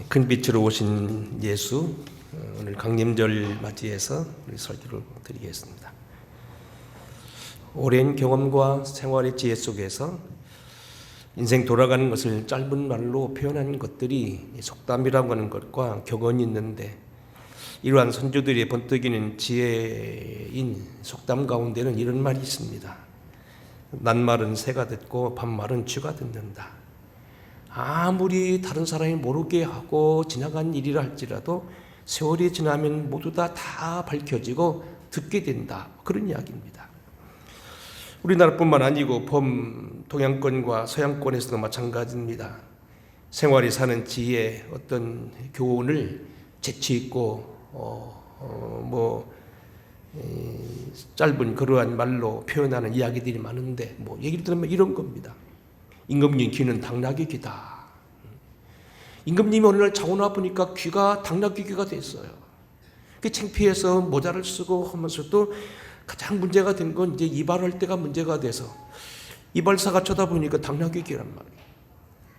큰 빛으로 오신 예수, 오늘 강림절 맞이해서 우리 설교를 드리겠습니다. 오랜 경험과 생활의 지혜 속에서 인생 돌아가는 것을 짧은 말로 표현하는 것들이 속담이라고 하는 것과 격언이 있는데, 이러한 선조들의 번뜩이는 지혜인 속담 가운데는 이런 말이 있습니다. 낮말은 새가 듣고 밤말은 쥐가 듣는다. 아무리 다른 사람이 모르게 하고 지나간 일이라 할지라도 세월이 지나면 모두 다 밝혀지고 듣게 된다, 그런 이야기입니다. 우리나라뿐만 아니고 동양권과 서양권에서도 마찬가지입니다. 생활이 사는 지혜, 어떤 교훈을 재치 있고 짧은 그러한 말로 표현하는 이야기들이 많은데, 얘기를 들으면 이런 겁니다. 임금님 귀는 당나귀 귀다. 임금님이 어느 날 자고 나보니까 귀가 당나귀 귀가 됐어요. 그 창피해서 모자를 쓰고 하면서도 가장 문제가 된 건 이제 이발할 때가 문제가 돼서 이발사가 쳐다보니까 당나귀 귀란 말이에요.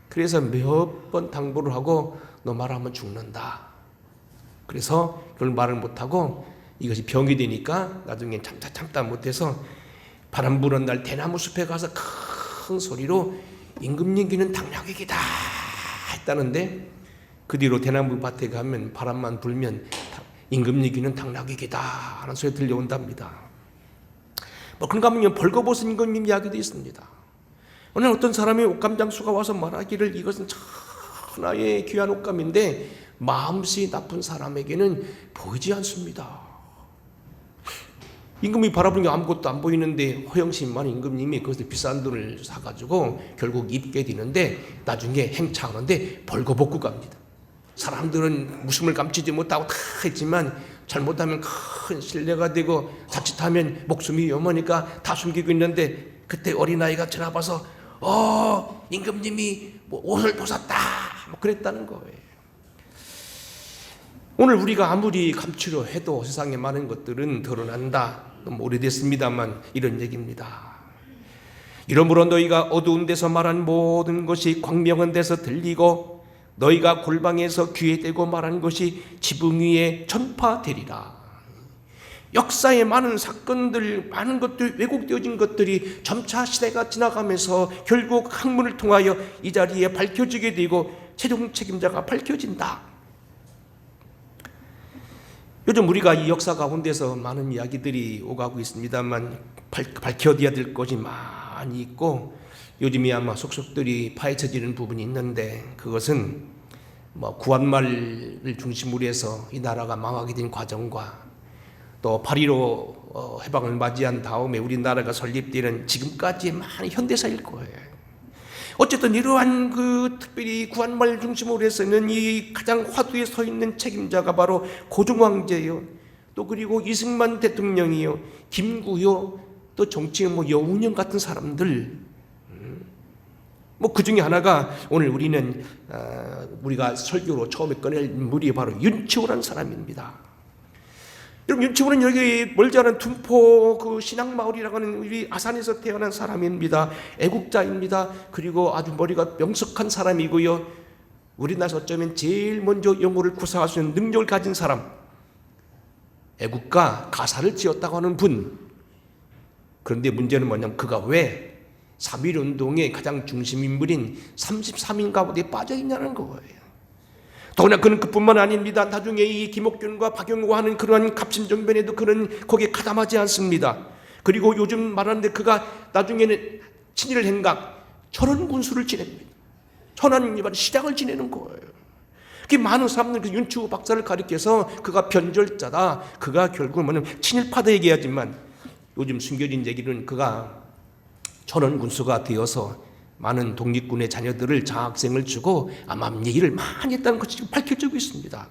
그래서 몇 번 당부를 하고 너 말하면 죽는다. 그래서 그걸 말을 못하고 이것이 병이 되니까 나중에 참다 못해서 바람 부는 날 대나무 숲에 가서 큰 소리로 임금님 귀는 당나귀 귀다 했다는데, 그 뒤로 대나무 밭에 가면 바람만 불면 임금님 귀는 당나귀 귀다 하는 소리 들려온답니다. 그런가 하면 벌거벗은 임금님 이야기도 있습니다. 어느 어떤 사람이 옷감장수가 와서 말하기를 이것은 천하의 귀한 옷감인데 마음씨 나쁜 사람에게는 보이지 않습니다. 임금이 바라보는 게 아무것도 안 보이는데 허영심만 임금님이 그것을 비싼 돈을 사가지고 결국 입게 되는데 나중에 행차하는데 벌거벗고 갑니다. 사람들은 웃음을 감추지 못하고 다 했지만 잘못하면 큰 신뢰가 되고 자칫하면 목숨이 위험하니까 다 숨기고 있는데, 그때 어린아이가 지나봐서 임금님이 옷을 벗었다 그랬다는 거예요. 오늘 우리가 아무리 감추려 해도 세상에 많은 것들은 드러난다. 너무 오래됐습니다만 이런 얘기입니다. 이러므로 너희가 어두운 데서 말한 모든 것이 광명한 데서 들리고 너희가 골방에서 귀에 대고 말한 것이 지붕 위에 전파되리라. 역사의 많은 사건들, 많은 것들, 왜곡되어진 것들이 점차 시대가 지나가면서 결국 학문을 통하여 이 자리에 밝혀지게 되고 최종 책임자가 밝혀진다. 요즘 우리가 이 역사 가운데서 많은 이야기들이 오가고 있습니다만 밝혀져야 될 것이 많이 있고, 요즘이 아마 속속들이 파헤쳐지는 부분이 있는데, 그것은 구한말을 중심으로 해서 이 나라가 망하게 된 과정과 또 8.15 해방을 맞이한 다음에 우리나라가 설립되는 지금까지의 많은 현대사일 거예요. 어쨌든 이러한 특별히 구한말 중심으로 해서는 이 가장 화두에 서 있는 책임자가 바로 고종황제요, 또 그리고 이승만 대통령이요, 김구요, 또 정치의 여운형 같은 사람들, 그 중에 하나가 오늘 우리가 설교로 처음에 꺼낼 인물이 바로 윤치호라는 사람입니다. 여러분, 윤치호는 여기 멀지 않은 둔포 신앙마을이라고 하는 우리 아산에서 태어난 사람입니다. 애국자입니다. 그리고 아주 머리가 명석한 사람이고요, 우리나라에서 어쩌면 제일 먼저 영어를 구사할 수 있는 능력을 가진 사람, 애국가 가사를 지었다고 하는 분. 그런데 문제는 뭐냐면 그가 왜 3.1운동의 가장 중심 인물인 33인 가운데 빠져있냐는 거예요. 더구나 그는 그뿐만 아닙니다. 나중에 이 김옥균과 박영호가 하는 그러한 갑신정변에도 그는 거기에 가담하지 않습니다. 그리고 요즘 말하는데 그가 나중에는 친일 행각 천안군수를 지냅니다. 천안 시장을 지내는 거예요. 그 많은 사람들이 윤치호 박사를 가리켜서 그가 변절자다, 그가 결국 친일파다 얘기하지만, 요즘 숨겨진 얘기는 그가 천안군수가 되어서 많은 독립군의 자녀들을 장학생을 주고 암암 얘기를 많이 했다는 것이 지금 밝혀지고 있습니다.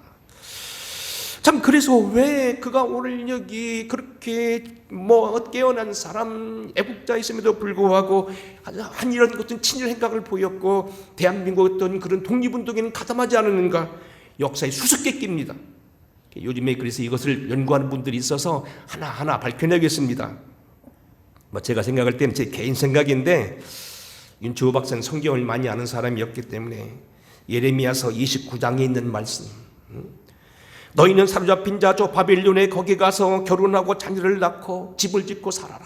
참, 그래서 왜 그가 오늘 여기 그렇게 깨어난 사람, 애국자였음에도 불구하고 한 이런 것은 친일 행각을 보였고 대한민국 어떤 그런 독립운동에는 가담하지 않았는가, 역사의 수수께끼입니다. 요즘에 그래서 이것을 연구하는 분들이 있어서 하나하나 밝혀내겠습니다. 제가 생각할 때는 제 개인 생각인데, 윤치호 박사는 성경을 많이 아는 사람이었기 때문에 예레미야서 29장에 있는 말씀. 너희는 사로잡힌 자 저 바벨론에 거기 가서 결혼하고 자녀를 낳고 집을 짓고 살아라.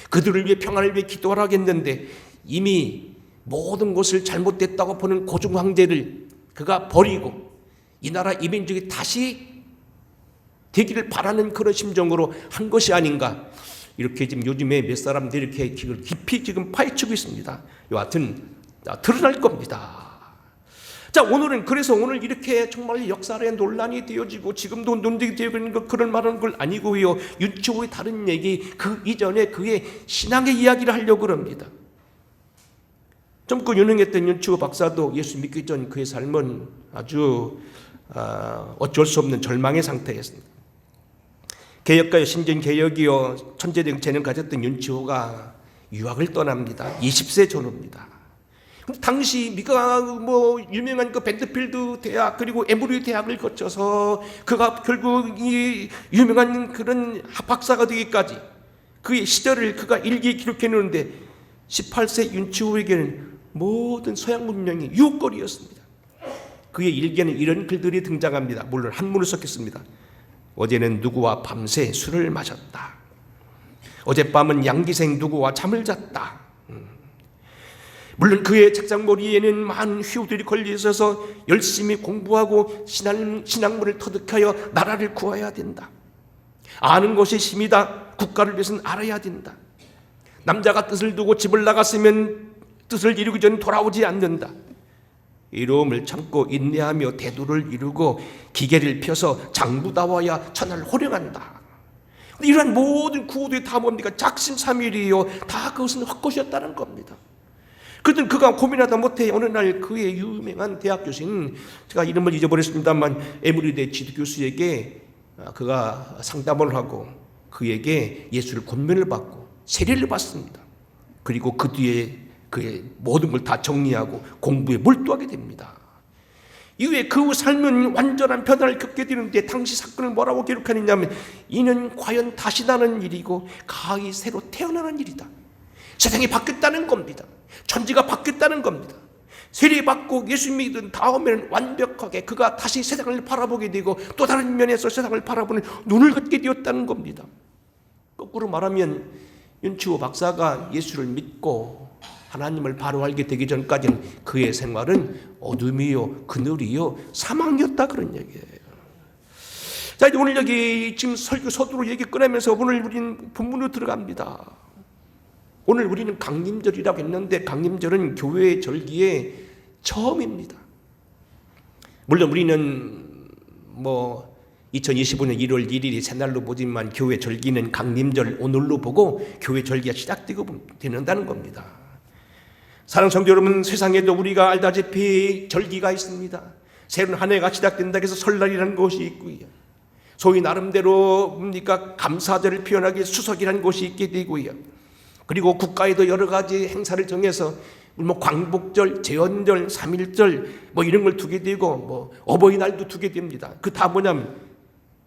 그들을 위해 평안을 위해 기도하라 하겠는데 이미 모든 것을 잘못됐다고 보는 고종 황제를 그가 버리고 이 나라 이민족이 다시 되기를 바라는 그런 심정으로 한 것이 아닌가. 이렇게 지금 요즘에 몇 사람들이 이렇게 깊이 지금 파헤치고 있습니다. 여하튼 드러날 겁니다. 자, 오늘은 그래서 오늘 이렇게 정말 역사의 논란이 되어지고 지금도 논쟁이 되고 있는 것 그런 말하는 걸 아니고요. 윤초호의 다른 얘기 그 이전에 그의 신앙의 이야기를 하려고 합니다. 젊고 유능했던 윤초호 박사도 예수 믿기 전 그의 삶은 아주 어쩔 수 없는 절망의 상태였습니다. 개혁가요 신진개혁이요 천재적 재능 가졌던 윤초호가 유학을 떠납니다. 20세 전후입니다. 당시 미가 유명한 그 밴드필드 대학 그리고 에머리 대학을 거쳐서 그가 결국 이 유명한 그런 박사가 되기까지 그의 시절을 그가 일기에 기록해 놓는데 18세 윤초호에게는 모든 서양 문명이 유혹거리였습니다. 그의 일기에는 이런 글들이 등장합니다. 물론 한문을 썼겠습니다. 어제는 누구와 밤새 술을 마셨다. 어젯밤은 양기생 누구와 잠을 잤다. 물론 그의 책상머리에는 많은 휘우들이 걸려 있어서 열심히 공부하고 신학문을 터득하여 나라를 구해야 된다. 아는 것이 힘이다. 국가를 위해서는 알아야 된다. 남자가 뜻을 두고 집을 나갔으면 뜻을 이루기 전에 돌아오지 않는다. 이로움을 참고 인내하며 대도를 이루고 기계를 펴서 장부다워야 천하를 호령한다. 이러한 모든 구호들이 다 뭡니까? 작심삼일이요. 다 그것은 헛것이었다는 겁니다. 그랬더니 그가 고민하다 못해 어느 날 그의 유명한 대학 교수인 제가 이름을 잊어버렸습니다만 에머리대 지도교수에게 그가 상담을 하고 그에게 예수를 권면을 받고 세례를 받습니다. 그리고 그 뒤에 그의 모든 걸 다 정리하고 공부에 몰두하게 됩니다. 이후에 그 삶은 완전한 변화를 겪게 되는데 당시 사건을 뭐라고 기록하느냐면 이는 과연 다시 나는 일이고 가히 새로 태어나는 일이다. 세상이 바뀌었다는 겁니다. 천지가 바뀌었다는 겁니다. 세례받고 예수 믿은 다음에는 완벽하게 그가 다시 세상을 바라보게 되고 또 다른 면에서 세상을 바라보는 눈을 갖게 되었다는 겁니다. 거꾸로 말하면 윤초호 박사가 예수를 믿고 하나님을 바로 알게 되기 전까지는 그의 생활은 어둠이요 그늘이요 사망이었다 그런 얘기예요. 자, 이제 오늘 여기 지금 설교 서두로 얘기 꺼내면서 오늘 우리는 본문으로 들어갑니다. 오늘 우리는 강림절이라고 했는데 강림절은 교회의 절기의 처음입니다. 물론 우리는 2025년 1월 1일이 새날로 보지만 교회 절기는 강림절 오늘로 보고 교회 절기가 시작되고 되는다는 겁니다. 사랑하는 성도 여러분, 세상에도 우리가 알다시피 절기가 있습니다. 새로운 한 해가 시작된다 해서 설날이라는 것이 있고요. 소위 나름대로 뭡니까 감사절을 표현하기 위해 수석이라는 것이 있게 되고요. 그리고 국가에도 여러 가지 행사를 정해서 광복절, 제헌절, 3.1절 이런 걸 두게 되고 어버이날도 두게 됩니다. 그 다 뭐냐면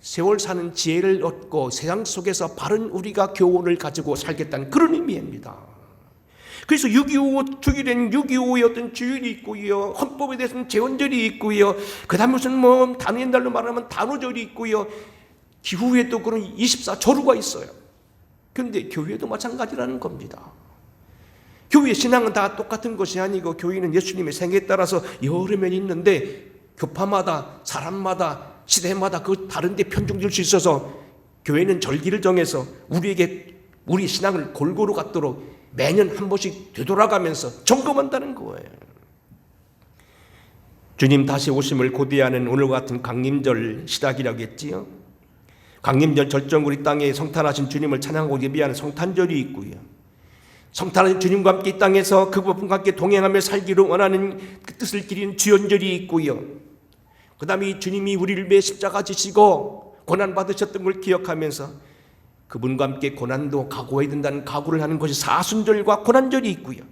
세월 사는 지혜를 얻고 세상 속에서 바른 우리가 교훈을 가지고 살겠다는 그런 의미입니다. 그래서 6.25 주일에는 6.25의 어떤 주일이 있고요. 헌법에 대해서는 제헌절이 있고요. 그 다음에 무슨 단오의 날로 말하면 단오절이 있고요. 기후에도 그런 24절후가 있어요. 그런데 교회도 마찬가지라는 겁니다. 교회 신앙은 다 똑같은 것이 아니고 교회는 예수님의 생애에 따라서 여러 면이 있는데 교파마다 사람마다 시대마다 그 다른데 편중될 수 있어서 교회는 절기를 정해서 우리에게 우리 신앙을 골고루 갖도록 매년 한 번씩 되돌아가면서 점검한다는 거예요. 주님 다시 오심을 고대하는 오늘과 같은 강림절 시작이라고 했지요. 강림절 절정으로 이 땅에 성탄하신 주님을 찬양하고 예비하는 성탄절이 있고요. 성탄하신 주님과 함께 이 땅에서 그분과 함께 동행하며 살기를 원하는 그 뜻을 기리는 주연절이 있고요. 그 다음에 주님이 우리를 위해 십자가 지시고 고난받으셨던 걸 기억하면서 그분과 함께 고난도 각오해야 된다는 각오를 하는 것이 사순절과 고난절이 있고요.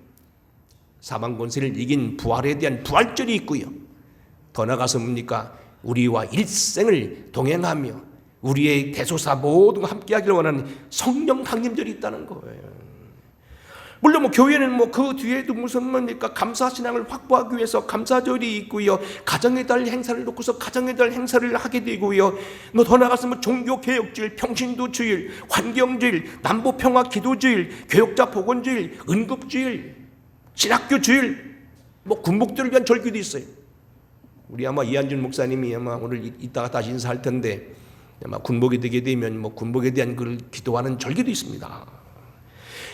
사망 권세를 이긴 부활에 대한 부활절이 있고요. 더 나아가서 뭡니까? 우리와 일생을 동행하며 우리의 대소사 모든 함께 하기를 원하는 성령 강림절이 있다는 거예요. 물론 뭐 교회는 뭐 그 뒤에도 무슨 뭡니까 감사신앙을 확보하기 위해서 감사절이 있고요, 가정의 달 행사를 놓고서 가정의 달 행사를 하게 되고요, 뭐 더 나아가서 뭐 종교개혁주일, 평신도주일, 환경주일, 남북평화 기도주일, 교역자 복원주일, 은급주일, 신학교주일, 뭐 군복들을 위한 절기도 있어요. 우리 아마 이한준 목사님이 아마 오늘 이따가 다시 인사할 텐데 아마 군복이 되게 되면 뭐 군복에 대한 그 기도하는 절기도 있습니다.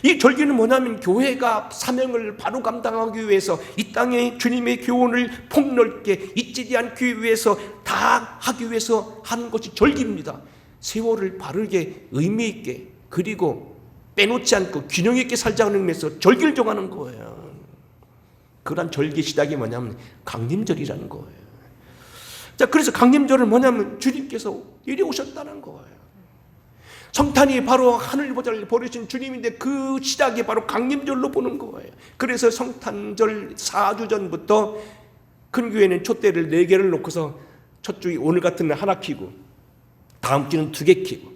이 절기는 뭐냐면 교회가 사명을 바로 감당하기 위해서 이 땅에 주님의 교훈을 폭넓게 잊지 않기 위해서 다 하기 위해서 하는 것이 절기입니다. 세월을 바르게 의미 있게 그리고 빼놓지 않고 균형 있게 살자는 의미에서 절기를 정하는 거예요. 그런 절기 시작이 뭐냐면 강림절이라는 거예요. 자, 그래서 강림절은 뭐냐면 주님께서 이리 오셨다는 거예요. 성탄이 바로 하늘 보좌를 버리신 주님인데 그 시작이 바로 강림절로 보는 거예요. 그래서 성탄절 4주 전부터 큰 교회는 촛대를 4개를 놓고서 첫 주 오늘 같은 날 하나 켜고 다음 주는 2개 켜고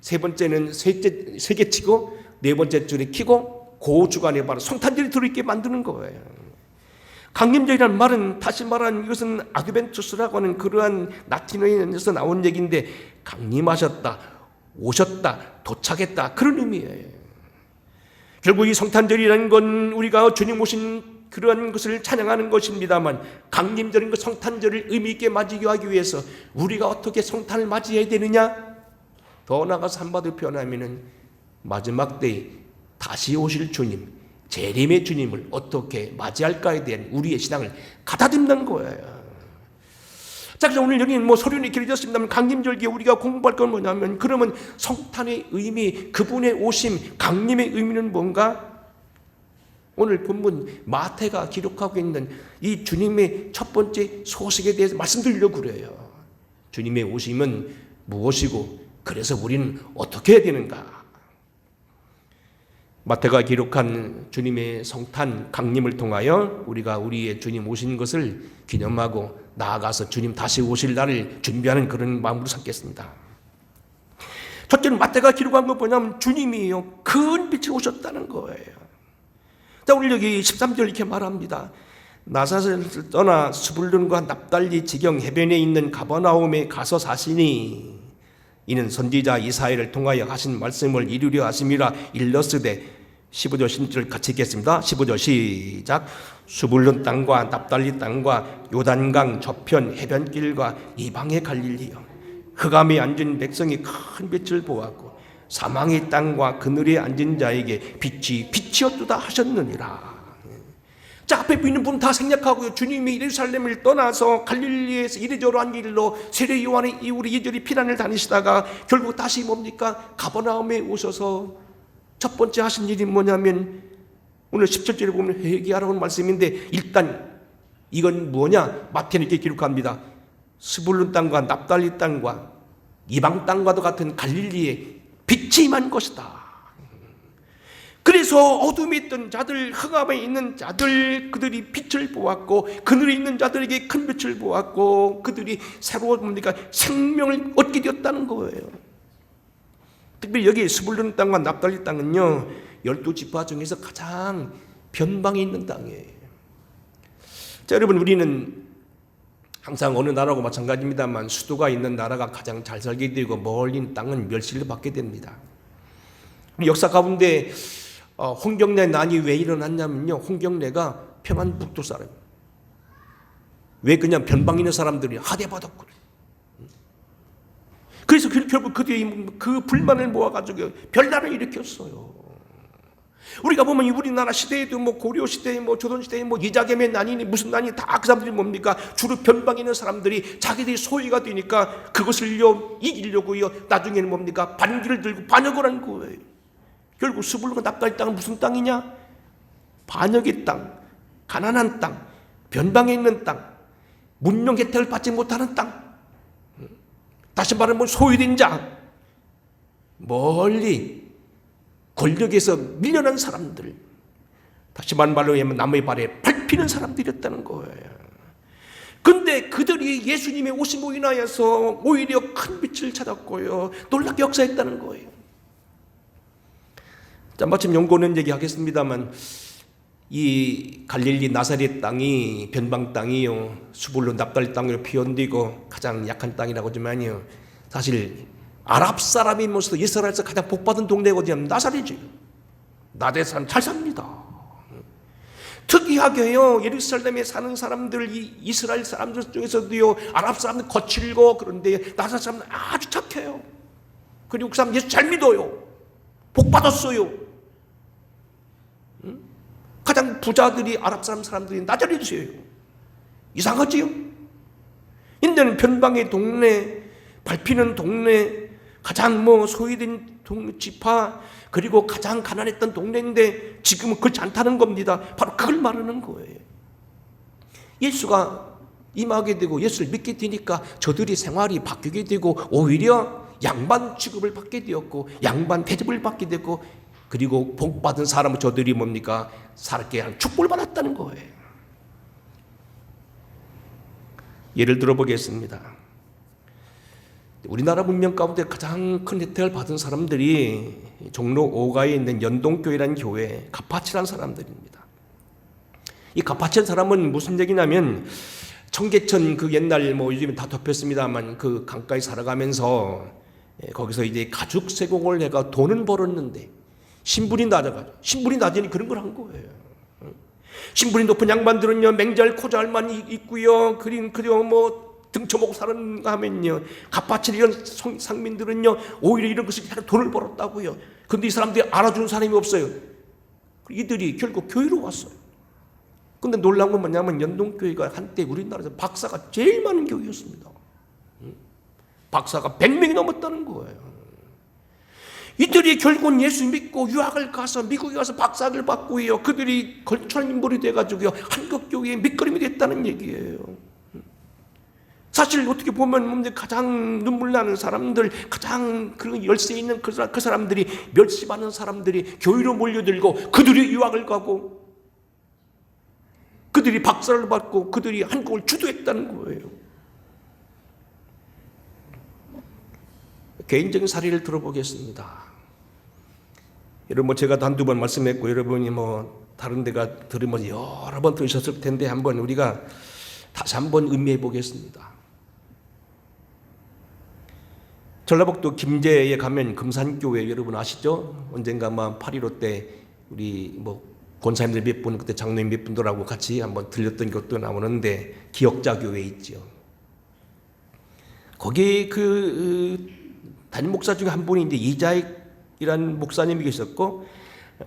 세 번째는 3개 치고 네 번째 주에 켜고 그 주간에 바로 성탄절이 들어있게 만드는 거예요. 강림절이라는 말은 다시 말하면 이것은 아드벤투스라고 하는 그러한 라틴어에서 나온 얘기인데 강림하셨다, 오셨다, 도착했다 그런 의미예요. 결국 이 성탄절이라는 건 우리가 주님 오신 그러한 것을 찬양하는 것입니다만 강림절인 그 성탄절을 의미 있게 맞이하기 하기 위해서 우리가 어떻게 성탄을 맞이해야 되느냐? 더 나아가서 한마디로 표현하면은 마지막 때에 다시 오실 주님, 재림의 주님을 어떻게 맞이할까에 대한 우리의 신앙을 가다듬는 거예요. 자, 그래서 오늘 여기 뭐 서론이 길어졌습니다만 강림절기에 우리가 공부할 건 뭐냐면 그러면 성탄의 의미, 그분의 오심, 강림의 의미는 뭔가? 오늘 본문 마태가 기록하고 있는 이 주님의 첫 번째 소식에 대해서 말씀드리려고 그래요. 주님의 오심은 무엇이고 그래서 우리는 어떻게 해야 되는가? 마태가 기록한 주님의 성탄 강림을 통하여 우리가 우리의 주님 오신 것을 기념하고 나아가서 주님 다시 오실 날을 준비하는 그런 마음으로 삼겠습니다. 첫째는 마태가 기록한 거 뭐냐면 주님이요 큰 빛이 오셨다는 거예요. 자, 오늘 여기 13절 이렇게 말합니다. 나사렛을 떠나 스불룬과 납달리 지경 해변에 있는 가버나움에 가서 사시니 이는 선지자 이사야를 통하여 하신 말씀을 이루려 하심이라 일렀으되 15절 16절 같이 읽겠습니다. 15절 시작. 스불룬 땅과 납달리 땅과 요단강 저편 해변길과 이방의 갈릴리요 흑암에 앉은 백성이 큰 빛을 보았고 사망의 땅과 그늘에 앉은 자에게 빛이 빛이었도다 하셨느니라. 자, 앞에 있는 분 다 생략하고요. 주님이 예루살렘을 떠나서 갈릴리에서 이리저리한 길로 세례 요한의 이후로 이리저리 피난을 다니시다가 결국 다시 뭡니까? 가버나움에 오셔서 첫 번째 하신 일이 뭐냐면 오늘 17절에 보면 회개하라는 말씀인데 일단 이건 뭐냐? 마태는 이렇게 기록합니다. 스불룬 땅과 납달리 땅과 이방 땅과도 같은 갈릴리에 빛이 임한 것이다. 그래서 어둠에 있던 자들, 흑암에 있는 자들, 그들이 빛을 보았고 그늘에 있는 자들에게 큰 빛을 보았고 그들이 새로운 뭡니까? 생명을 얻게 되었다는 거예요. 특별히 여기 스불룬 땅과 납달리 땅은요 12지파 중에서 가장 변방에 있는 땅이에요. 자, 여러분 우리는 항상 어느 나라고 마찬가지입니다만 수도가 있는 나라가 가장 잘 살게 되고 멀리 있는 땅은 멸시를 받게 됩니다. 역사 가운데 홍경래 난이 왜 일어났냐면요 홍경래가 평안북도 사람 왜 그냥 변방에 있는 사람들이 하대받았고 그래서 결국 그들이 그 불만을 모아가지고 별난을 일으켰어요. 우리가 보면 우리나라 시대에도 뭐 고려 시대에 뭐 조선 시대에 뭐 이자겸의 난이니 무슨 난이 다 그 사람들이 뭡니까? 주로 변방에 있는 사람들이 자기들이 소외가 되니까 그것을요 이기려고요 나중에는 뭡니까? 반기를 들고 반역을 한 거예요. 결국 스불룬과 납달리 땅은 무슨 땅이냐? 반역의 땅, 가난한 땅, 변방에 있는 땅, 문명 혜택을 받지 못하는 땅. 다시 말하면 소외된 자, 멀리 권력에서 밀려난 사람들, 다시 말로 하면 남의 발에 밟히는 사람들이었다는 거예요. 근데 그들이 예수님의 오심으로 인하여서 오히려 큰 빛을 찾았고요 놀랍게 역사했다는 거예요. 자, 마침 연고는 얘기하겠습니다만 이 갈릴리 나사렛 땅이 변방 땅이요, 수불론 납달리 땅으로 피언디고 가장 약한 땅이라고 하지만요, 사실 아랍 사람이면서도 이스라엘에서 가장 복받은 동네가 어디냐면 나사렛이에요. 나사렛 사람 잘 삽니다. 특이하게요, 예루살렘에 사는 사람들, 이 이스라엘 사람들 중에서도요, 아랍 사람들 거칠고, 그런데 나사렛 사람들 아주 착해요. 그리고 그 사람 예수 잘 믿어요. 복 받았어요. 가장 부자들이 아랍 사람들이 나자렛이에요. 이상하지요? 인도는 변방의 동네, 밟히는 동네, 가장 소외된 지파, 그리고 가장 가난했던 동네인데 지금은 그렇지 않다는 겁니다. 바로 그걸 말하는 거예요. 예수가 임하게 되고 예수를 믿게 되니까 저들이 생활이 바뀌게 되고 오히려 양반 취급을 받게 되었고 양반 대접을 받게 됐고, 그리고 복받은 사람은 저들이 뭡니까? 살게 한 축복을 받았다는 거예요. 예를 들어보겠습니다. 우리나라 문명 가운데 가장 큰 혜택을 받은 사람들이 종로 5가에 있는 연동교회라는 교회, 가파치라는 사람들입니다. 이 가파치라는 사람은 무슨 얘기냐면, 청계천 그 옛날 요즘에 다 덮였습니다만 그 강가에 살아가면서 거기서 이제 가죽 세공을 해가 돈은 벌었는데 신분이 낮아가지고, 신분이 낮으니 그런 걸 한 거예요. 신분이 높은 양반들은요, 맹잘 코잘만 있고요, 그리고 등쳐먹고 사는 하면요, 가파치 이런 상민들은요, 오히려 이런 것을 해서 돈을 벌었다고요. 근데 이 사람들이 알아주는 사람이 없어요. 이들이 결국 교회로 왔어요. 근데 놀라운 건 뭐냐면, 연동교회가 한때 우리나라에서 박사가 제일 많은 교회였습니다. 박사가 100명이 넘었다는 거예요. 이들이 결국은 예수 믿고 유학을 가서 미국에 가서 박사학위를 받고요, 그들이 걸출한 인물이 돼가지고요, 한국교회의 밑거름이 됐다는 얘기예요. 사실 어떻게 보면 가장 눈물 나는 사람들, 가장 그 열세 있는 그 사람들이, 멸시받는 사람들이 교회로 몰려들고 그들이 유학을 가고 그들이 박사를 받고 그들이 한국을 주도했다는 거예요. 개인적인 사례를 들어보겠습니다. 여러분, 제가 한두 번 말씀했고 여러분이 다른 데가 들으면 여러 번 들으셨을 텐데 한번 우리가 다시 한번 의미해 보겠습니다. 전라북도 김제에 가면 금산교회 여러분 아시죠? 언젠가 8.15 때 우리 권사님들 몇 분, 그때 장로님 몇 분들하고 같이 한번 들렸던 것도 나오는데, 기억자 교회 있죠. 거기 담임 목사 중에 한 분이 이제 이자익이라는 목사님이 계셨고,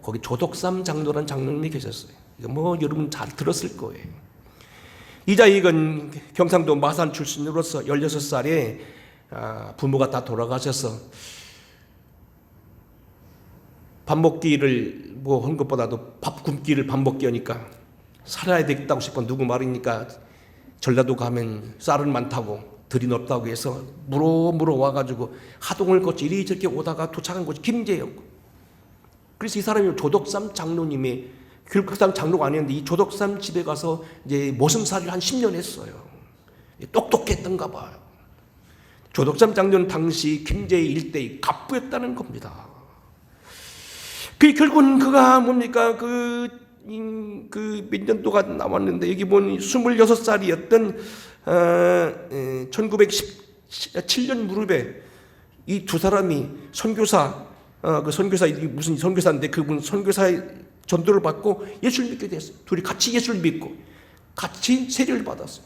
거기 조덕삼 장로라는 장로님이 계셨어요. 이거 여러분 잘 들었을 거예요. 이자익은 경상도 마산 출신으로서 16살에 부모가 다 돌아가셔서 밥 먹기를 한 것보다도 밥 굶기를 밥 먹기 하니까 살아야 되겠다고 싶어 누구 말이니까 전라도 가면 쌀은 많다고 들이 넓다고 해서 물어 와가지고 하동을 거쳐 이리저리 오다가 도착한 곳이 김제였고, 그래서 이 사람이 조덕삼 장로님이, 결국 그 사람 장로가 아니었는데 이 조덕삼 집에 가서 이제 모সম살이를 한 10년 했어요. 똑똑했던가 봐요. 조덕삼 장로는 당시 김제 일대의 갑부였다는 겁니다. 결국은 그가 뭡니까? 몇 년도가 남았는데, 여기 보니 26살이었던 1917년 무렵에 이 두 사람이 선교사, 무슨 선교사인데 그분 선교사의 전도를 받고 예수를 믿게 됐어요. 둘이 같이 예수를 믿고 같이 세례를 받았어요.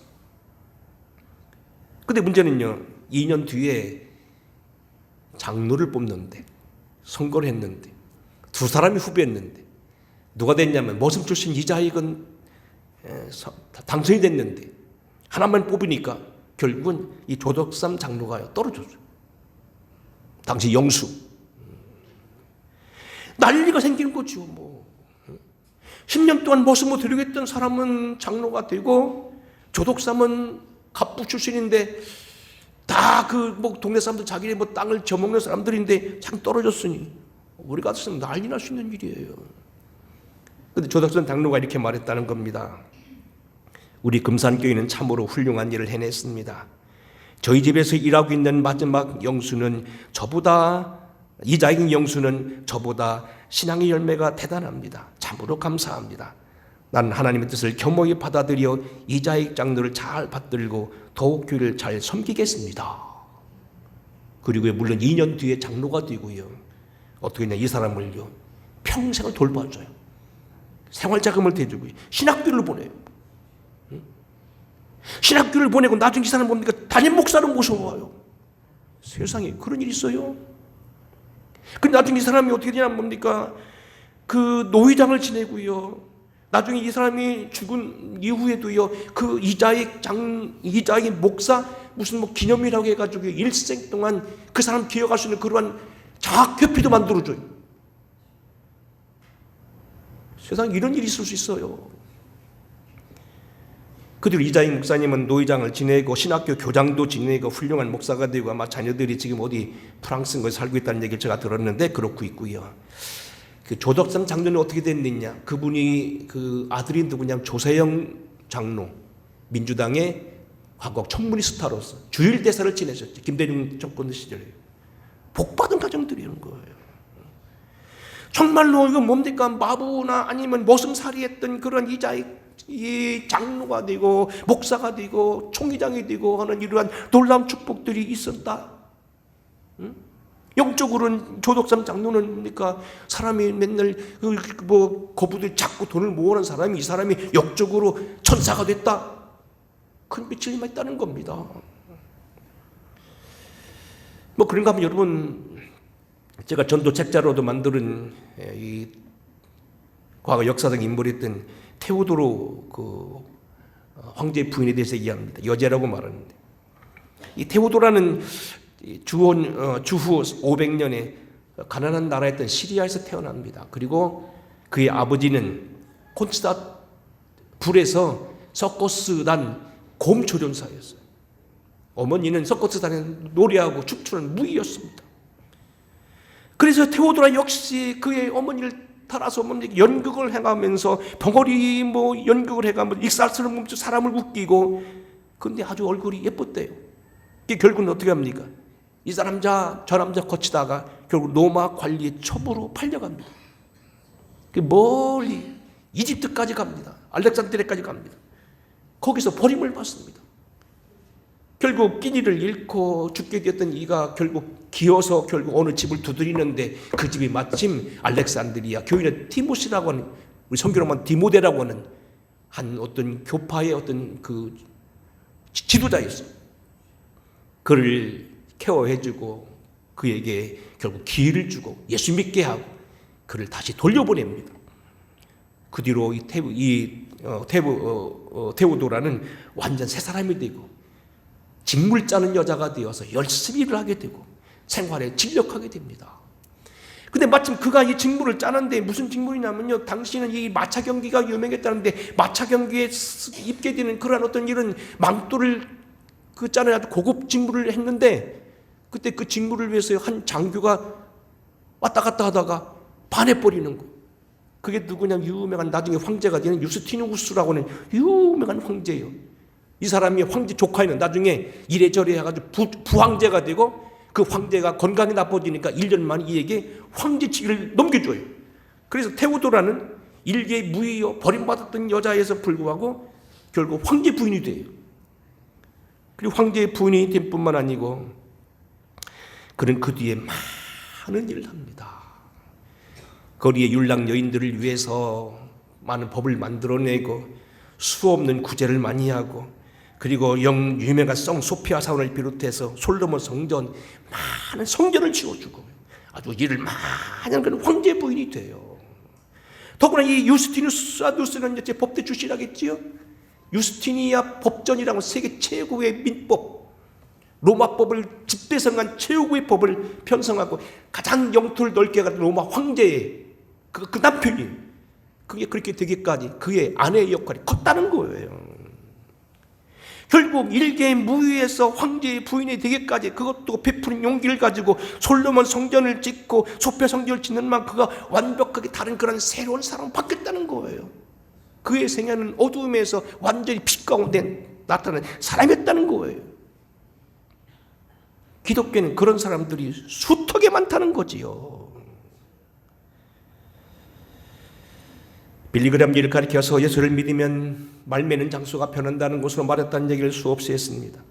근데 문제는요, 2년 뒤에 장로를 뽑는데, 선거를 했는데 두 사람이 후보였는데 누가 됐냐면, 모성 출신 이자익은 당선이 됐는데 하나만 뽑으니까 결국은 이 조덕삼 장로가 떨어졌어요. 당시 영수. 난리가 생기는 거죠. 10년 동안 모습을 드리겠던 사람은 장로가 되고, 조덕삼은 갑부 출신인데 다 동네 사람들 자기네 땅을 져먹는 사람들인데 참 떨어졌으니 우리 같으면 난리 날 수 있는 일이에요. 그런데 조덕삼 장로가 이렇게 말했다는 겁니다. 우리 금산교회는 참으로 훌륭한 일을 해냈습니다. 저희 집에서 일하고 있는 마지막 영수는 저보다, 이자익 영수는 저보다 신앙의 열매가 대단합니다. 참으로 감사합니다. 나는 하나님의 뜻을 겸허히 받아들여 이자익 장로를 잘 받들고 더욱 교회를 잘 섬기겠습니다. 그리고 물론 2년 뒤에 장로가 되고요. 어떻게 했냐, 이 사람을요 평생을 돌봐줘요. 생활자금을 대주고요. 신학교를 보내요. 신학교를 보내고 나중에 이 사람 뭡니까? 담임 목사로 모셔와요. 세상에 그런 일이 있어요. 근데 나중에 이 사람이 어떻게 되냐 뭡니까? 그 노회장을 지내고요. 나중에 이 사람이 죽은 이후에도요, 그 이자익 목사 무슨 뭐 기념이라고 해가지고 일생 동안 그 사람 기억할 수 있는 그러한 장학회피도 만들어줘요. 세상에 이런 일이 있을 수 있어요. 그들 이자익 목사님은 노회장을 지내고 신학교 교장도 지내고 훌륭한 목사가 되고 아마 자녀들이 지금 어디 프랑스에 살고 있다는 얘기를 제가 들었는데 그렇고 있고요. 그 조덕상 장로는 어떻게 됐느냐? 그분이 그 아들이 누구냐면 조세영 장로, 민주당의 과거 청문위스타로서 주일 대사를 지내셨죠. 김대중 정권 시절에. 복받은 가정들이라는 거예요. 정말로 이거 뭡니까? 마부나 아니면 머슴살이했던 그런 이 장로가 되고 목사가 되고 총회장이 되고 하는 이러한 놀라운 축복들이 있었다. 응? 영적으로는 조덕상 장로는 뭡니까? 사람이 맨날 뭐 거부들 잡고 돈을 모으는 사람이 이 사람이 영적으로 천사가 됐다. 큰 빛을 임했다는 겁니다. 뭐 그런가 하면 여러분, 제가 전도 책자로도 만드는 이 과거 역사적 인물이었던 테오도로 그 황제의 부인에 대해서 이야기합니다. 여제라고 말하는데, 이 테오도라는 주후 500년에 가난한 나라였던 시리아에서 태어납니다. 그리고 그의 아버지는 콘스탄티노플에서 서커스단 곰 조련사였어요. 어머니는 서커스단에 노래하고 춤추는 무희였습니다. 그래서 테오도라 역시 그의 어머니를 따라서 연극을 해가면서 벙어리 연극을 해가면서 익살스러운 사람을 웃기고, 근데 아주 얼굴이 예뻤대요. 결국은 어떻게 합니까? 이 남자 저 남자 거치다가 결국 로마 관리의 첩으로 팔려갑니다. 멀리 이집트까지 갑니다. 알렉산드리아까지 갑니다. 거기서 버림을 받습니다. 결국 끼니를 잃고 죽게 되었던 이가 결국 기어서 결국 어느 집을 두드리는데 그 집이 마침 알렉산드리아 교인의 티모시라고 하는, 우리 성경으로만 디모데라고 하는 한 어떤 교파의 어떤 그 지도자였어요. 그를 케어해주고 그에게 결국 기회를 주고 예수 믿게 하고 그를 다시 돌려보냅니다. 그 뒤로 테오도라는 완전 새 사람이 되고 직물 짜는 여자가 되어서 열심히 일을 하게 되고 생활에 진력하게 됩니다. 근데 마침 그가 이 직물을 짜는데 무슨 직물이냐면요, 당시는 이 마차 경기가 유명했다는데 마차 경기에 입게 되는 그러한 어떤 이런 망토를 그 짜는 아주 고급 직물을 했는데, 그때 그 직무를 위해서 한 장교가 왔다 갔다 하다가 반해버리는 거. 그게 누구냐면 유명한 나중에 황제가 되는 유스티누스라고 하는 유명한 황제예요. 이 사람이 황제 조카에는 나중에 이래저래 해가지고 부황제가 되고, 그 황제가 건강이 나빠지니까 1년 만에 이에게 황제직을 넘겨줘요. 그래서 테오도라는 일개 무의여 버림받았던 여자에서 불구하고 결국 황제 부인이 돼요. 그리고 황제의 부인이 될 뿐만 아니고 그는 그 뒤에 많은 일을 합니다. 거리의 율랑 여인들을 위해서 많은 법을 만들어내고 수없는 구제를 많이 하고, 그리고 유명한 성 소피아 사원을 비롯해서 솔로몬 성전, 많은 성전을 지어주고 아주 일을 많이 하는 그런 황제 부인이 돼요. 더구나 이 유스티누스는 이제 법대 출신이라겠지요. 유스티니아 법전이라고 세계 최고의 민법, 로마법을 집대성한 최고의 법을 편성하고 가장 영토를 넓게 가진 로마 황제의 그 남편이, 그게 그렇게 되기까지 그의 아내의 역할이 컸다는 거예요. 결국 일개 무위에서 황제의 부인이 되기까지 그것도 베푸는 용기를 가지고 솔로몬 성전을 짓고 소피아 성전을 짓는 만큼 그가 완벽하게 다른 그런 새로운 사람을 받겠다는 거예요. 그의 생애는 어두움에서 완전히 빛 가운데 나타나는 사람이었다는 거예요. 기독교는 그런 사람들이 수턱에 많다는 거지요. 빌리그램 일을 가리켜서 예수를 믿으면 말매는 장수가 변한다는 것으로 말했다는 얘기를 수없이 했습니다.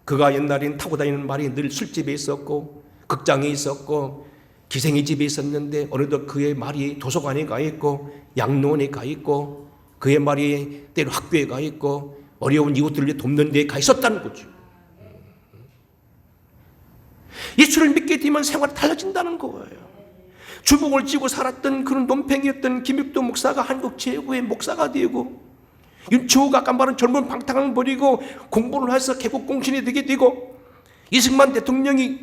그가 옛날엔 타고 다니는 말이 늘 술집에 있었고 극장에 있었고 기생의 집에 있었는데 어느덧 그의 말이 도서관에 가 있고 양로원에 가 있고 그의 말이 때로 학교에 가 있고 어려운 이웃들을 돕는 데에 가 있었다는 거죠. 예수를 믿게 되면 생활이 달라진다는 거예요. 주먹을 쥐고 살았던 그런 논팽이였던 김육도 목사가 한국 최고의 목사가 되고, 윤초호가 아까 말한 젊은 방탕을 버리고 공부를 해서 개국공신이 되게 되고, 이승만 대통령이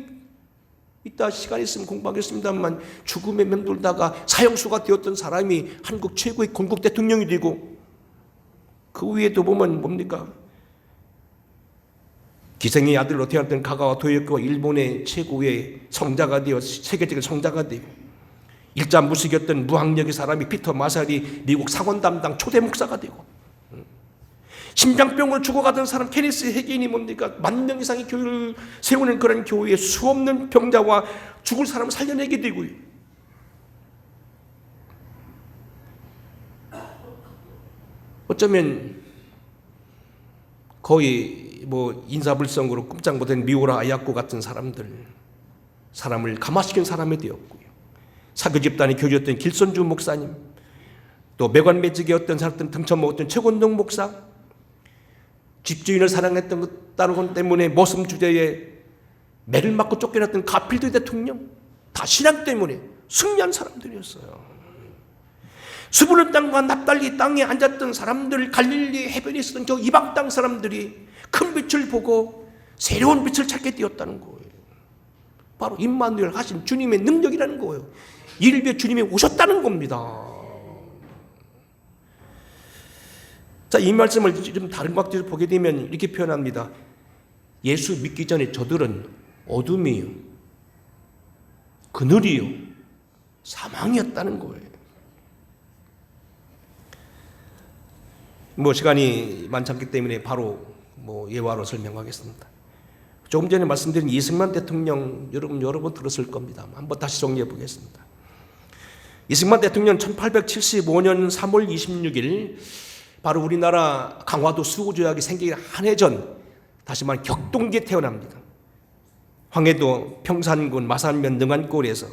이따 시간 있으면 공부하겠습니다만 죽음에 맴돌다가 사형수가 되었던 사람이 한국 최고의 건국 대통령이 되고, 그 위에도 보면 뭡니까? 기생의 아들로 태어났던 가가와 도요코가 일본의 최고의 성자가 되어 세계적인 성자가 되고, 일자무식이었던 무학력의 사람이 피터 마샬이 미국 상원 담당 초대 목사가 되고, 심장병으로 죽어가던 사람 케니스 해긴이 뭡니까? 10,000명 이상의 교회를 세우는 그런 교회에 수없는 병자와 죽을 사람을 살려내게 되고요. 어쩌면 거의 인사불성으로 꼼짝 못한 미우라 아야코 같은 사람을 감화시킨 사람이 되었고요. 사교 집단의 교주였던 길선주 목사님, 또 매관 매직이었던 사람 등쳐 먹었던 최권동 목사, 집주인을 사랑했던 것 때문에 모섬 주제에 매를 맞고 쫓겨났던 가필드 대통령, 다 신앙 때문에 승리한 사람들이었어요. 수브른 땅과 납달리 땅에 앉았던 사람들, 갈릴리 해변에 있었던 저 이방 땅 사람들이 큰 빛을 보고 새로운 빛을 찾게 되었다는 거예요. 바로 임마누엘 하신 주님의 능력이라는 거예요. 이를 위해 주님이 오셨다는 겁니다. 자, 이 말씀을 좀 다른 각도에서 보게 되면 이렇게 표현합니다. 예수 믿기 전에 저들은 어둠이요, 그늘이요, 사망이었다는 거예요. 시간이 많지 않기 때문에 바로 예화로 설명하겠습니다. 조금 전에 말씀드린 이승만 대통령 여러 번 들었을 겁니다. 한번 다시 정리해 보겠습니다. 이승만 대통령 1875년 3월 26일 바로 우리나라 강화도 수호조약이 생기기 한 해 전, 다시 말해 격동기에 태어납니다. 황해도 평산군 마산면 능안골에서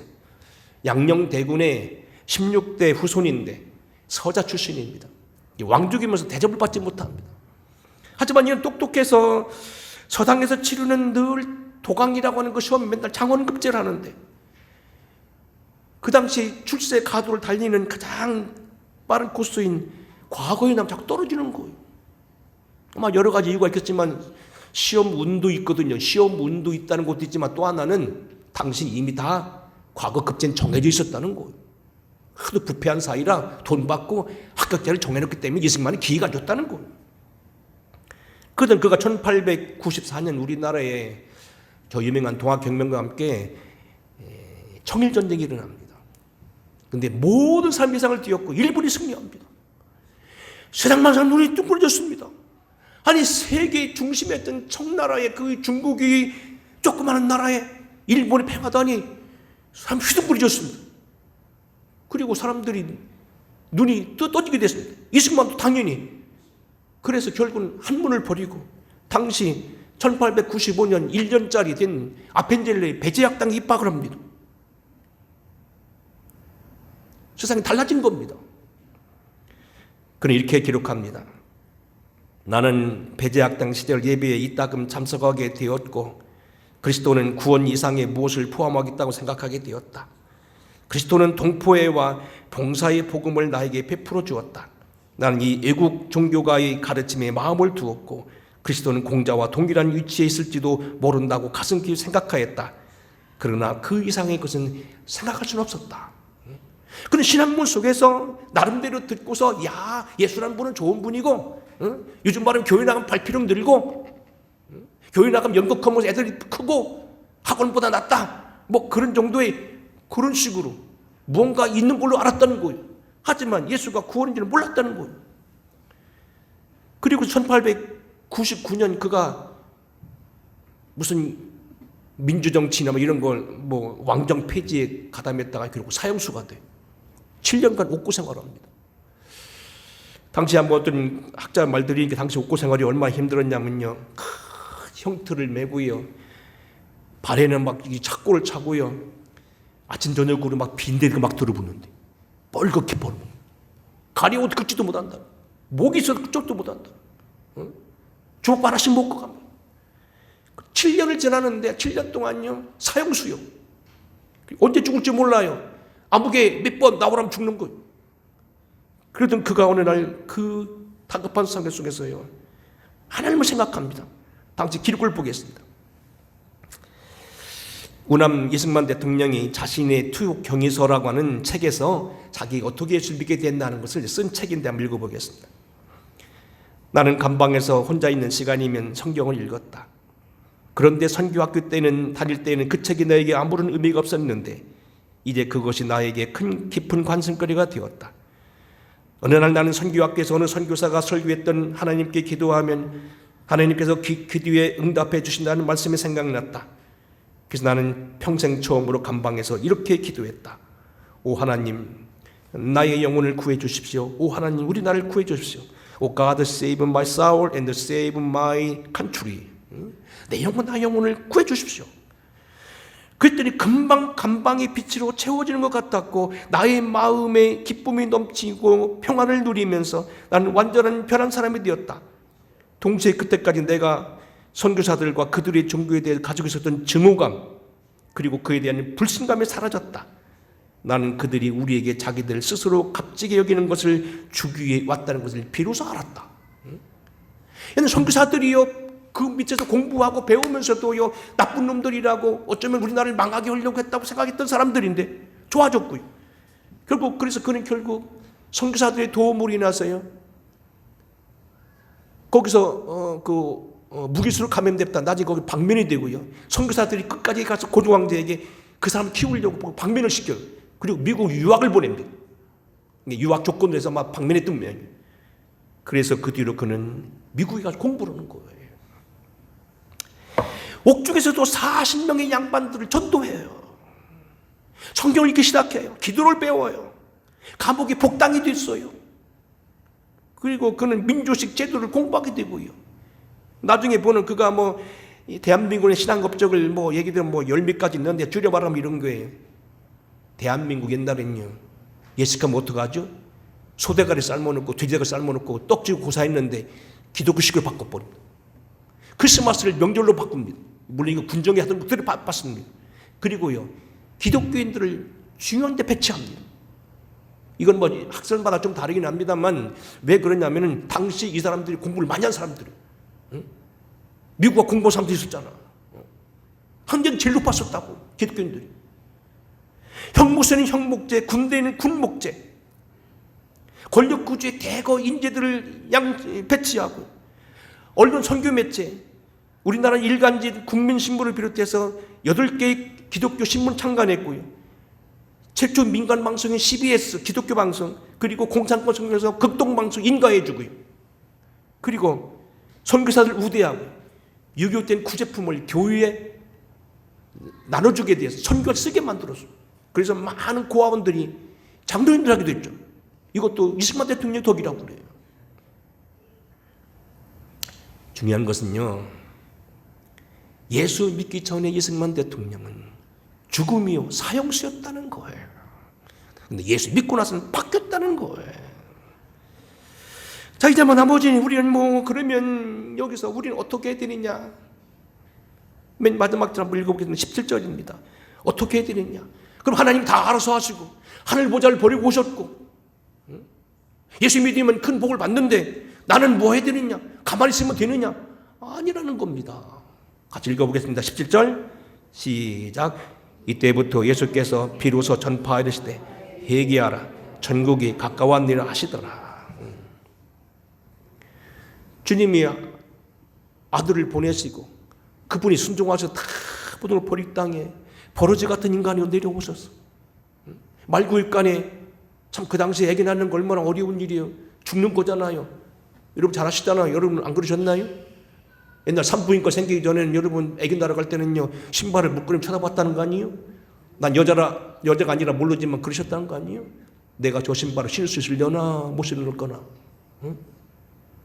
양녕대군의 16대 후손인데 서자 출신입니다. 왕족이면서 대접을 받지 못합니다. 하지만 이는 똑똑해서 서당에서 치르는 늘 도강이라고 하는 그 시험 맨날 장원급제를 하는데, 그 당시 출세 가도를 달리는 가장 빠른 코스인 과거의 남 자꾸 떨어지는 거예요. 아마 여러 가지 이유가 있겠지만 시험 운도 있거든요. 시험 운도 있다는 것도 있지만 또 하나는 당시 이미 다 과거 급제는 정해져 있었다는 거예요. 하도 부패한 사이라 돈 받고 합격자를 정해놓기 때문에 이승만이 기회가 줬다는 거예요. 그러던 그가 1894년 우리나라에 저 유명한 동학혁명과 함께 청일전쟁이 일어납니다. 그런데 모든 삶의 상을 뒤엎고 일본이 승리합니다. 세상만 사람 눈이 뚱그러졌습니다. 아니, 세계 중심에 있던 청나라의 그 중국이 조그마한 나라에 일본이 패하다니 사람 휘둥그레졌습니다. 그리고 사람들이 눈이 떠지게 됐습니다. 이승만도 당연히. 그래서 결국은 한문을 버리고 당시 1895년 1년짜리 된 아펜젤레의 배제학당에 입학을 합니다. 세상이 달라진 겁니다. 그는 이렇게 기록합니다. 나는 배제학당 시절 예배에 이따금 참석하게 되었고, 그리스도는 구원 이상의 무엇을 포함하겠다고 생각하게 되었다. 그리스도는 동포애와 봉사의 복음을 나에게 베풀어 주었다. 나는 이 애국 종교가의 가르침에 마음을 두었고, 그리스도는 공자와 동일한 위치에 있을지도 모른다고 가슴 깊이 생각하였다. 그러나 그 이상의 것은 생각할 수는 없었다. 그런 신학문 속에서 나름대로 듣고서 예수라는 분은 좋은 분이고, 요즘 말하면 교회 나가면 발피름 늘고, 교회 나가면 연극하면서 애들이 크고 학원보다 낫다, 그런 정도의 그런 식으로 무언가 있는 걸로 알았다는 거예요. 하지만 예수가 구원인지는 몰랐다는 거예요. 그리고 1899년 그가 무슨 민주정치나 이런 걸 왕정 폐지에 가담했다가 결국 사형수가 돼. 7년간 옥구 생활을 합니다. 당시 한번 어떤 학자 말들이 당시 옥고 생활이 얼마나 힘들었냐면요, 큰 형틀을 메고요, 발에는 막 착고를 차고요, 아침 저녁으로 막 빈대가 막 들어붙는데 뻘겋게 벌고 가리옷 긋지도 못한다. 목이 있어도 그쪽도 못한다. 주먹 하나씩 먹고 갑니다. 7년을 지났는데 7년 동안요, 사형수요. 언제 죽을지 몰라요. 암흑에 몇 번 나오라면 죽는 거예요. 그러던 그가 어느 날 그 다급한 상황 속에서요, 하나님을 생각합니다. 당시 기록을 보겠습니다. 우남 이승만 대통령이 자신의 투옥 경위서라고 하는 책에서 자기가 어떻게 예수를 믿게 됐다는 것을 쓴 책인데 한번 읽어보겠습니다. 나는 감방에서 혼자 있는 시간이면 성경을 읽었다. 그런데 선교학교 때는 다닐 때는 그 책이 나에게 아무런 의미가 없었는데 이제 그것이 나에게 큰 깊은 관심거리가 되었다. 어느 날 나는 선교학교에서 어느 선교사가 설교했던 하나님께 기도하면 하나님께서 기도에 응답해 주신다는 말씀이 생각났다. 그래서 나는 평생 처음으로 감방에서 이렇게 기도했다. 오 하나님, 나의 영혼을 구해 주십시오. 오 하나님, 우리 나라를 구해 주십시오. 오 God, save my soul and save my country. 내 영혼, 나의 영혼을 구해 주십시오. 그랬더니 금방 감방의 빛으로 채워지는 것 같았고 나의 마음에 기쁨이 넘치고 평안을 누리면서 나는 완전한 변한 사람이 되었다. 동시에 그때까지 내가 선교사들과 그들의 종교에 대해 가지고 있었던 증오감 그리고 그에 대한 불신감이 사라졌다. 나는 그들이 우리에게 자기들 스스로 값지게 여기는 것을 주기 위해 왔다는 것을 비로소 알았다. 얘는 선교사들이요, 그 밑에서 공부하고 배우면서도요, 나쁜 놈들이라고 어쩌면 우리나라를 망하게 하려고 했다고 생각했던 사람들인데 좋아졌고요. 그래서 그는 결국 선교사들의 도움으로 인해서요, 거기서 무기수로 감염됐다. 나중에 거기 방면이 되고요. 선교사들이 끝까지 가서 고종황제에게 그 사람을 키우려고 방면을 시켜요. 그리고 미국 유학을 보냅니다. 유학 조건으로 해서 막 방면했던 모양이에요. 그래서 그 뒤로 그는 미국에 가서 공부를 하는 거예요. 옥중에서도 40명의 양반들을 전도해요. 성경을 읽기 시작해요. 기도를 배워요. 감옥에 복당이 됐어요. 그리고 그는 민주식 제도를 공부하게 되고요. 나중에 보는 그가 대한민국의 신앙 업적을 얘기 들으면 열 몇 가지 있는데 줄여 말하면 이런 거예요. 대한민국 옛날에는요, 예식하면 어떡하죠? 소대가리 삶아놓고 돼지대가리 삶아놓고 떡지고 고사했는데 기독교식을 바꿔버립니다. 크리스마스를 명절로 바꿉니다. 물론 이거 군정에 하던 것들을 바꿨습니다. 그리고요, 기독교인들을 중요한 데 배치합니다. 이건 학설마다 좀 다르긴 합니다만 왜 그러냐면은 당시 이 사람들이 공부를 많이 한 사람들이에요. 미국과 공부한 사람들이 있었잖아. 한전 제일 높았었다고, 기독교인들이. 형무소는 형목제, 군대는 군목제, 권력구조에 대거 인재들을 배치하고, 언론 선교 매체, 우리나라 일간지 국민신문을 비롯해서 8개의 기독교 신문 창간했고요. 최초 민간 방송인 CBS 기독교 방송, 그리고 공산권 선교에서 극동방송 인가해주고요. 그리고 선교사들 우대하고 6.25 때 구제품을 교회에 나눠주게 돼서 선교를 쓰게 만들었어요. 그래서 많은 고아원들이 장로님들 하게 됐죠. 이것도 이승만 대통령의 덕이라고 그래요. 중요한 것은요, 예수 믿기 전에 이승만 대통령은 죽음이요 사형수였다는 거예요. 근데 예수 믿고 나서는 바뀌었다는 거예요. 자, 이제 나머지는 우리는 그러면 여기서 우리는 어떻게 해야 되느냐? 맨 마지막 절 한번 읽어보겠습니다. 17절입니다. 어떻게 해야 되느냐? 그럼 하나님 다 알아서 하시고 하늘 보좌를 버리고 오셨고 예수 믿으면 큰 복을 받는데 나는 뭐 해야 되느냐? 가만히 있으면 되느냐? 아니라는 겁니다. 같이 읽어보겠습니다. 17절 시작. 이때부터 예수께서 비로소 전파하시되 회개하라, 천국이 가까웠느니라 하시더라. 주님이 아들을 보내시고 그분이 순종하셔서 다 모든 걸 버릴 땅에 버러지 같은 인간이 내려오셨어. 말구일간에 참 그 당시에 애기 낳는 거 얼마나 어려운 일이에요. 죽는 거잖아요. 여러분 잘 아시잖아요. 여러분 안 그러셨나요? 옛날 산부인과 생기기 전에는 여러분 애기 낳으러 갈 때는요, 신발을 묶으면 쳐다봤다는 거 아니에요? 난 여자가 아니라 모르지만 그러셨다는 거 아니에요? 내가 저 신발을 신을 수 있으려나 못 신을거나.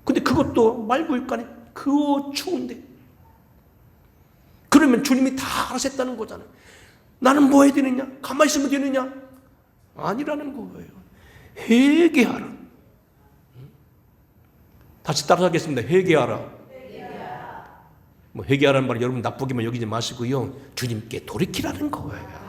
근데 그것도 말고일간에 그 추운데. 그러면 주님이 다 하셨다는 거잖아요. 나는 뭐 해야 되느냐? 가만히 있으면 되느냐? 아니라는 거예요. 회개하라. 다시 따라하겠습니다. 회개하라. 뭐 회개하라는 말 여러분 나쁘게만 여기지 마시고요. 주님께 돌이키라는 거예요.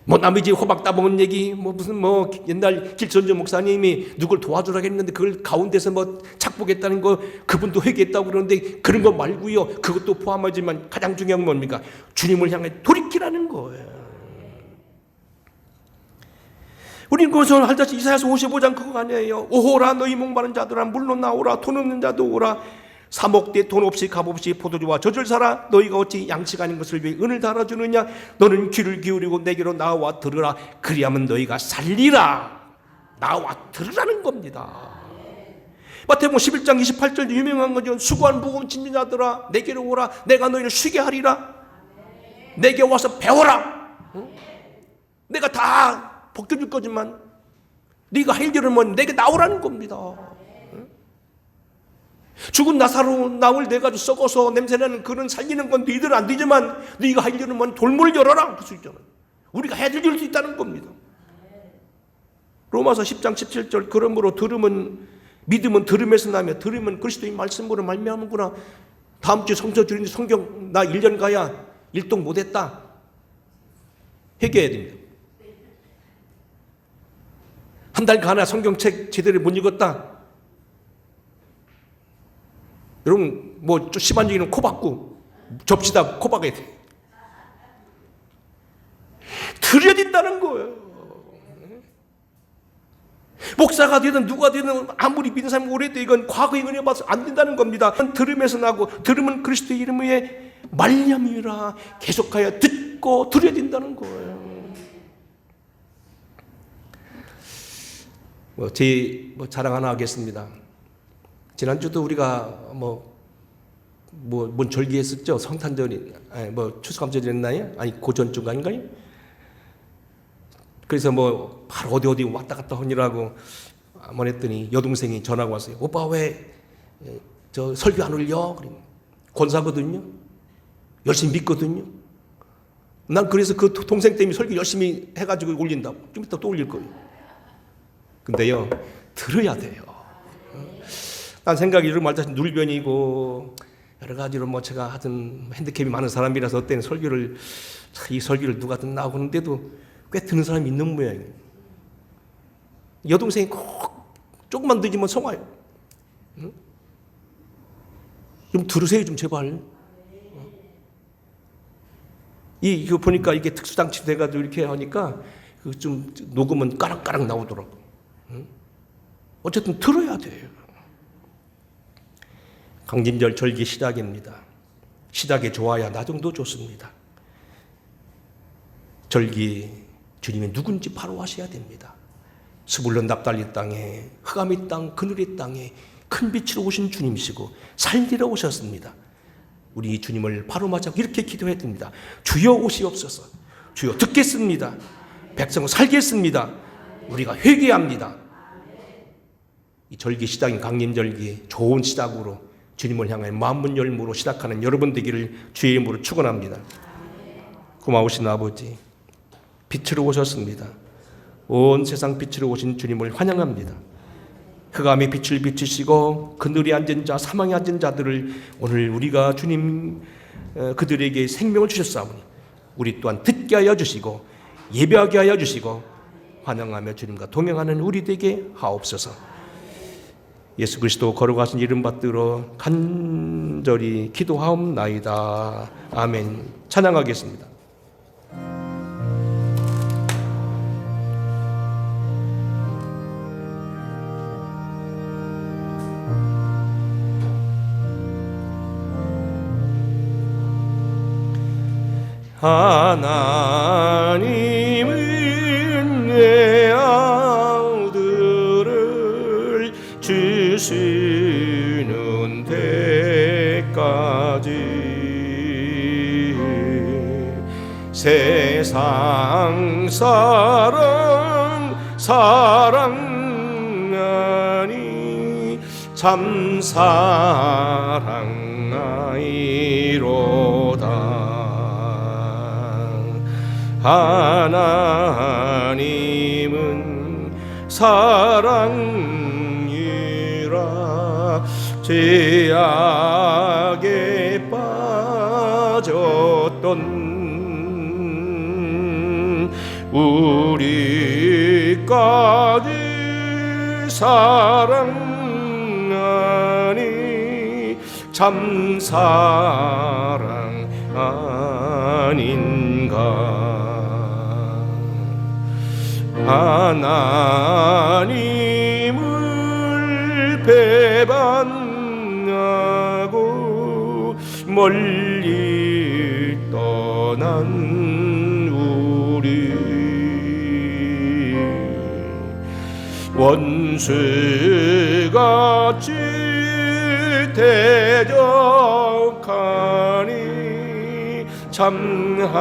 뭐 남의 집 호박 따먹은 얘기, 뭐 무슨 뭐 옛날 길선조 목사님이 누굴 도와주라고 했는데 그걸 가운데서 뭐 착복했다는 거, 그분도 회개했다고 그러는데 그런 거 말고요. 그것도 포함하지만 가장 중요한 건 뭡니까? 주님을 향해 돌이키라는 거예요. 우리는 그것을 할다시 이사야서 55장 그거 아니에요. 오호라 너희 목마른 자들아 물로 나오라. 돈 없는 자도 오라. 사목대 돈 없이 값 없이 포도주와 젖을 사라. 너희가 어찌 양식 아닌 것을 위해 은을 달아주느냐. 너는 귀를 기울이고 내게로 나와 들으라. 그리하면 너희가 살리라. 나와 들으라는 겁니다. 마태복음 11장 28절 유명한 거죠. 수고한 무거운 짐진 자들아 내게로 오라. 내가 너희를 쉬게 하리라. 내게 와서 배워라. 내가 다 벗겨줄 거지만 네가 할 일은 뭐 내게 나오라는 겁니다. 죽은 나사로 나올 내가 썩어서 냄새나는 그런 살리는 건 너희들 안 되지만 네가 할 일은 뭐 돌문을 열어라. 그 수 있잖아요. 우리가 해줄 수 있다는 겁니다. 로마서 10장 17절 그러므로 들음은 믿음은 들음에서 나며 들으면 그리스도의 말씀으로 말미암는구나. 다음 주에 성서 주는데 성경 나 1년 가야 일동 못했다. 회개해야 됩니다. 한 달 가나 성경책 제대로 못 읽었다. 여러분 뭐 좀 심한 얘기는 코 박고 접시다 코 박아야 돼. 들여야 된다는 거예요. 목사가 되든 누가 되든 아무리 믿는 사람이 오래돼 이건 과거의 은혜 봐서 안 된다는 겁니다. 들음에서 나고 들으면 그리스도의 이름 위에 말냠이라 계속하여 듣고 들여야 된다는 거예요. 제 자랑 하나 하겠습니다. 지난주도 우리가 뭔 절기했었죠? 성탄절이, 추수감사절 했나요? 아니, 고전주간인가요? 그래서 바로 어디 왔다 갔다 하느라고 한번 했더니 여동생이 전화가 왔어요. 오빠 왜 저 설교 안 올려? 권사거든요. 열심히 믿거든요. 난 그래서 그 동생 때문에 설교 열심히 해가지고 올린다고. 좀 이따 또 올릴 거예요. 근데요, 들어야 돼요. 난 생각이 이런 말다시 눌변이고 여러 가지로 제가 하여튼 핸디캡이 많은 사람이라서 어때는 이 설교를 누가 듣나 하고 하는데도 꽤 듣는 사람이 있는 모양이에요. 여동생이 꼭 조금만 늦으면 성화요. 응? 좀 들으세요 좀 제발. 이거 보니까 이게 특수장치 돼가지고 이렇게 하니까 좀 녹음은 까락까락 나오더라고. 응? 어쨌든 들어야 돼요. 강진절 절기 시작입니다. 시작이 좋아야 나중도 좋습니다. 절기 주님이 누군지 바로 아셔야 됩니다. 스불론 납달리 땅에 흑암의 땅 그늘의 땅에 큰 빛으로 오신 주님이시고 살리러 오셨습니다. 우리 주님을 바로 맞아 이렇게 기도해야 됩니다. 주여 오시옵소서. 주여 듣겠습니다. 백성을 살겠습니다. 우리가 회개합니다. 이 절기 시작인 강림절기 좋은 시작으로 주님을 향해 마음문 열무로 시작하는 여러분 되기를 주의 이름으로 축원합니다. 고마우신 아버지, 빛으로 오셨습니다. 온 세상 빛으로 오신 주님을 환영합니다. 흑암의 빛을 비추시고 그늘에 앉은 자, 사망에 앉은 자들을 오늘 우리가 주님 그들에게 생명을 주셨사오니 우리 또한 듣게 하여 주시고 예배하게 하여 주시고 환영하며 주님과 동행하는 우리 되게 하옵소서. 예수 그리스도 걸어가신 이름 받들어 간절히 기도하옵나이다. 아멘. 찬양하겠습니다. 하나님은 내 아들을 주시는 때까지 세상 사랑 아니 참 사랑하이로다. 하나님은 사랑이라 죄악에 빠졌던 우리까지 사랑하니 참 사랑 아닌가. 하나님을 배반하고 멀리 떠난 우리 원수같이 대적하니 참하여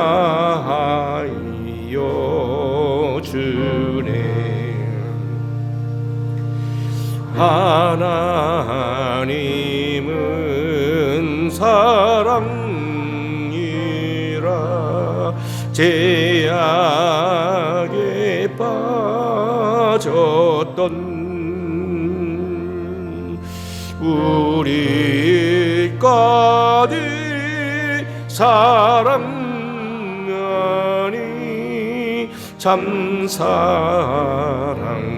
주네. 하나님은 사랑이라 죄악에 빠졌던 우리까지 사랑하니 참 사랑